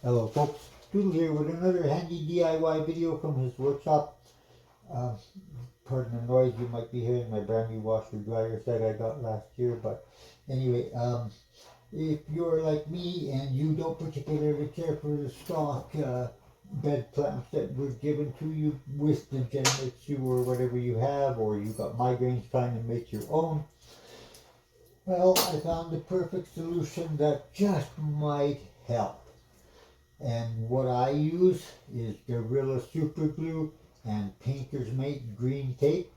Hello folks, Doodle here with another handy DIY video from his workshop. Um, Pardon the noise you might be hearing, my brand new washer dryer set I got last year, but anyway, if you're like me and you don't particularly care for the stock bed clamps that were given to you with the Genmitsu or whatever you have, or you got migraines trying to make your own, well, I found the perfect solution that just might help. And what I use is Gorilla Super Glue and Painter's Mate green tape.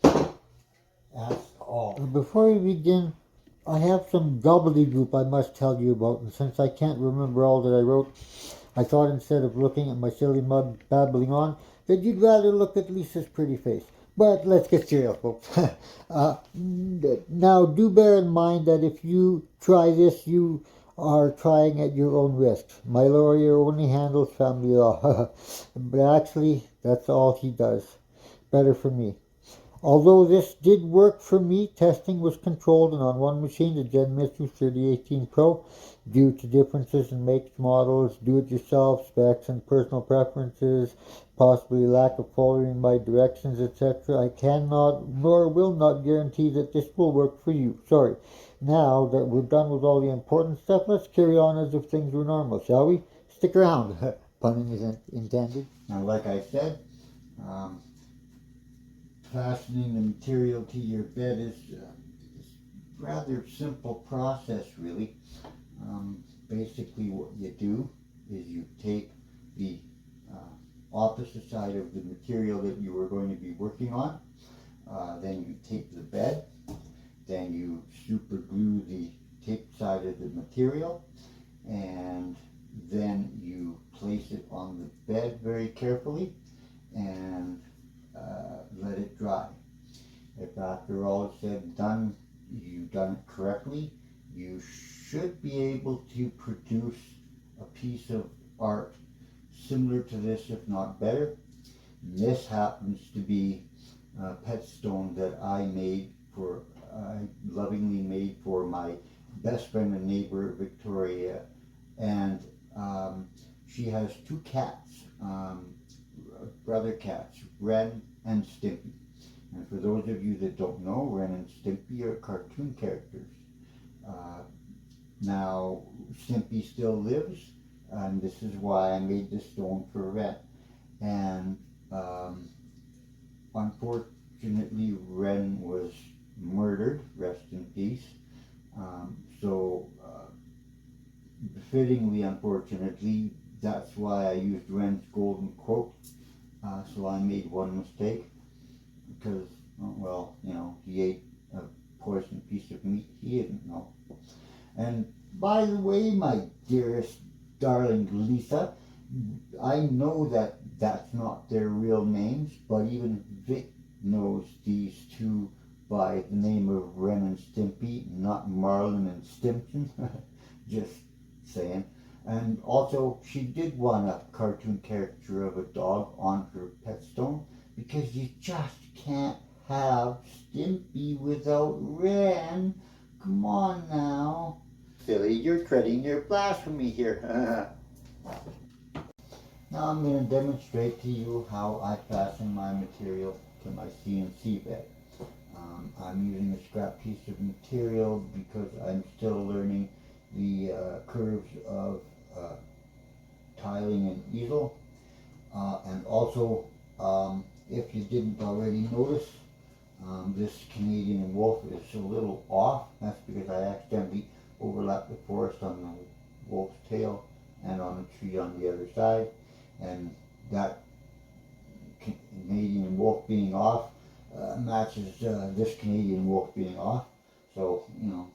That's all. Before we begin, I have some gobbledygook I must tell you about, and since I can't remember all that I wrote, I thought instead of looking at my silly mug babbling on, that you'd rather look at Lisa's pretty face. But let's get serious, folks. Now, do bear in mind that if you try this, you are trying at your own risk. My lawyer only handles family law, but actually, that's all he does. Better for me. Although this did work for me, testing was controlled, and on one machine, the Genmitsu 3018 Pro, due to differences in makes, models, do-it-yourself specs, and personal preferences, possibly lack of following my directions, etc., I cannot nor will not guarantee that this will work for you. Sorry. Now that we're done with all the important stuff, let's carry on as if things were normal, shall we? Stick around. Pun isn't intended. Now, like I said, um, fastening the material to your bed is rather simple process, really. Basically what you do is you take the opposite side of the material that you are going to be working on, then you tape the bed, then you super glue the taped side of the material, and then you place it on the bed very carefully and let it dry. If after all is said and done, you've done it correctly, you should be able to produce a piece of art similar to this, if not better. This happens to be a pet stone that I lovingly made for my best friend and neighbor, Victoria, and she has two cats, brother cats, Ren and Stimpy. And for those of you that don't know, Ren and Stimpy are cartoon characters. Now, Stimpy still lives, and this is why I made this stone for Ren. And unfortunately, Ren was murdered, rest in peace. So, befittingly, unfortunately, that's why I used Ren's golden quote. So I made one mistake because, well, you know, he ate a poisoned piece of meat he didn't know. And by the way, my dearest darling Lisa, I know that that's not their real names, but even Vic knows these two by the name of Ren and Stimpy, not Marlin and Stimpson. Just saying. And also, she did want a cartoon caricature of a dog on her pet stone, because you just can't have Stimpy without Ren. Come on now. Silly, you're treading your blasphemy here. Now I'm going to demonstrate to you how I fasten my material to my CNC bed. I'm using a scrap piece of material because I'm still learning the curves of tiling and easel. And also, if you didn't already notice, this Canadian wolf is a little off. That's because I accidentally overlapped the forest on the wolf's tail and on a tree on the other side. And that Canadian wolf being off matches this Canadian wolf being off. So, you know,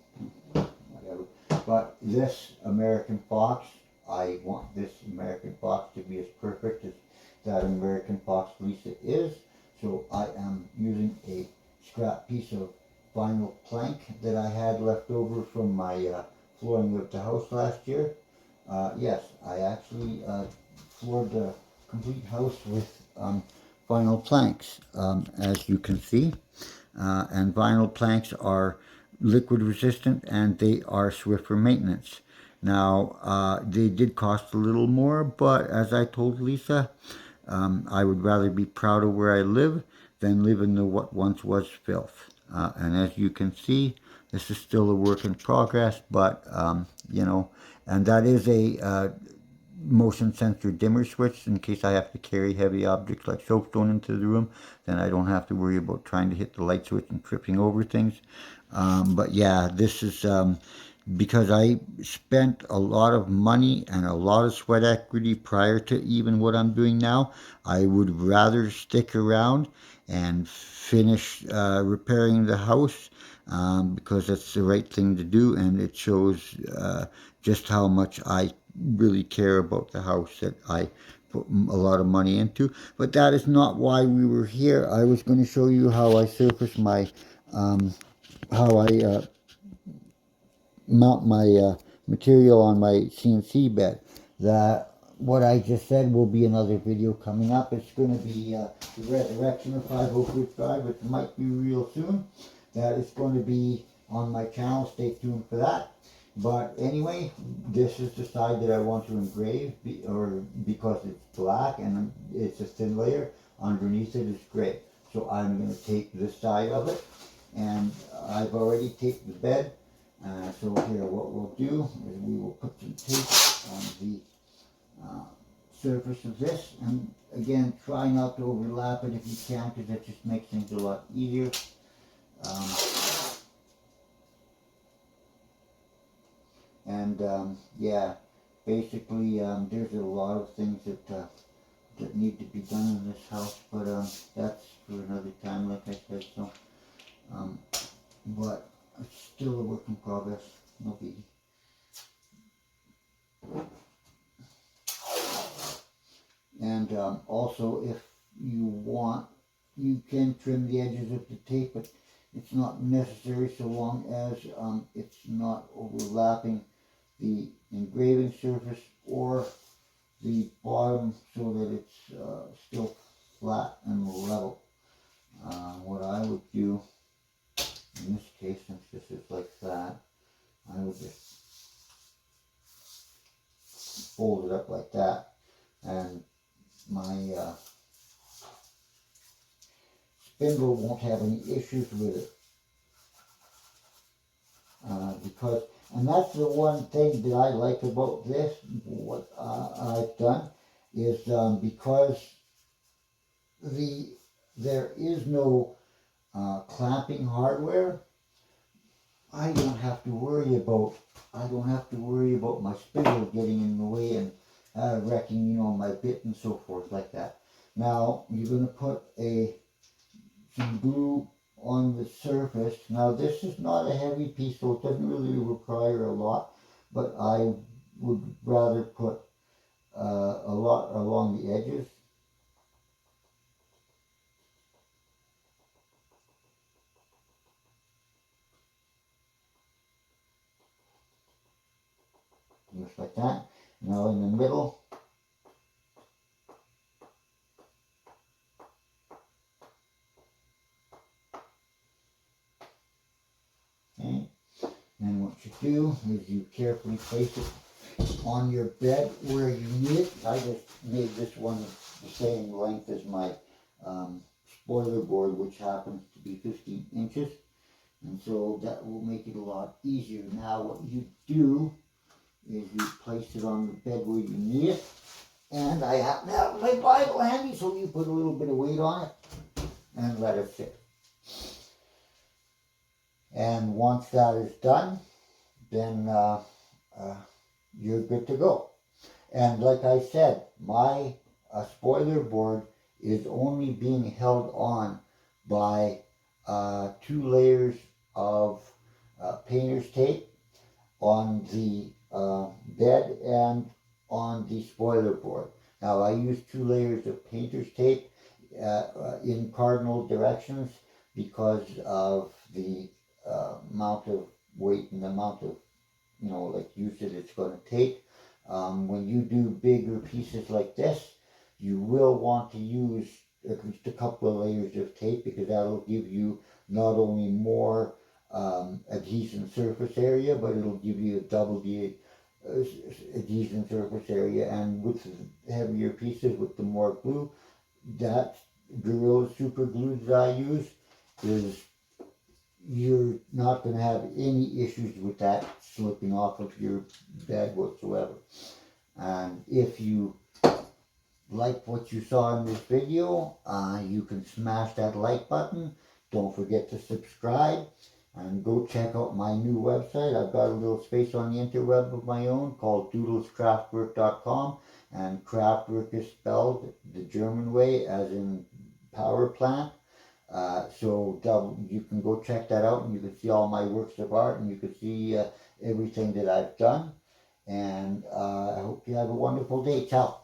whatever. But this American fox, I want this American fox to be as perfect as that American fox Lisa is. So I am using a scrap piece of vinyl plank that I had left over from my flooring of the house last year. Yes, I actually floored the complete house with vinyl planks, as you can see. And vinyl planks are liquid resistant and they are swift for maintenance. Now, they did cost a little more, but as I told Lisa, I would rather be proud of where I live than live in the what once was filth. And as you can see, this is still a work in progress, but, you know, and that is a motion sensor dimmer switch in case I have to carry heavy objects like soapstone into the room. Then I don't have to worry about trying to hit the light switch and tripping over things. But yeah, this is because I spent a lot of money and a lot of sweat equity prior to even what I'm doing now. I would rather stick around and finish repairing the house because that's the right thing to do, and it shows just how much I really care about the house that I put a lot of money into. But that is not why we were here. I was going to show you how I surface my how I mount my material on my CNC bed. That what I just said will be another video coming up. It's going to be the resurrection of 5 Oak Ridge Drive, which might be real soon. That is going to be on my channel. Stay tuned for that. But anyway, this is the side that I want to engrave, because it's black and it's a thin layer. Underneath it is gray. So I'm going to take this side of it, and I've already taped the bed. So here, what we'll do is we will put some tape on the surface of this, and again, try not to overlap it if you can, because that just makes things a lot easier. Yeah, basically, there's a lot of things that need to be done in this house, but that's for another time, like I said. So, but it's still a work in progress. No biggie. And also, if you want, you can trim the edges of the tape, but it's not necessary so long as it's not overlapping the engraving surface or the bottom, so that it's still flat and level. What I would do in this case, since this is like that, I would just fold it up like that, and my spindle won't have any issues with it. Because, and that's the one thing that I like about this, what I've done, is because there is no clamping hardware, I don't have to worry about my spindle getting in the way and wrecking, you know, my bit and so forth like that. Now you're going to put some glue on the surface. Now this is not a heavy piece, so it doesn't really require a lot, but I would rather put a lot along the edges. Just like that. Now in the middle, okay, and what you do is you carefully place it on your bed where you need it. I just made this one the same length as my spoiler board, which happens to be 15 inches, and so that will make it a lot easier. Now what you do is you place it on the bed where you need it, and I happen to have my Bible handy, so you put a little bit of weight on it and let it sit. And once that is done, then you're good to go. And like I said, my spoiler board is only being held on by 2 layers of painter's tape on the bed and on the spoiler board. Now I use 2 layers of painter's tape in cardinal directions because of the amount of weight and the amount of, you know, like usage it's going to take. When you do bigger pieces like this, you will want to use at least a couple of layers of tape, because that'll give you not only more adhesion surface area, but it'll give you double the adhesion surface area, and with the heavier pieces with the more glue, that Gorilla Super Glue that I use is, you're not going to have any issues with that slipping off of your bed whatsoever. And if you like what you saw in this video, you can smash that like button. Don't forget to subscribe and go check out my new website. I've got a little space on the interweb of my own called doodleskraftwerk.com, and Kraftwerk is spelled the German way, as in power plant. So you can go check that out, and you can see all my works of art, and you can see everything that I've done. And I hope you have a wonderful day. Ciao.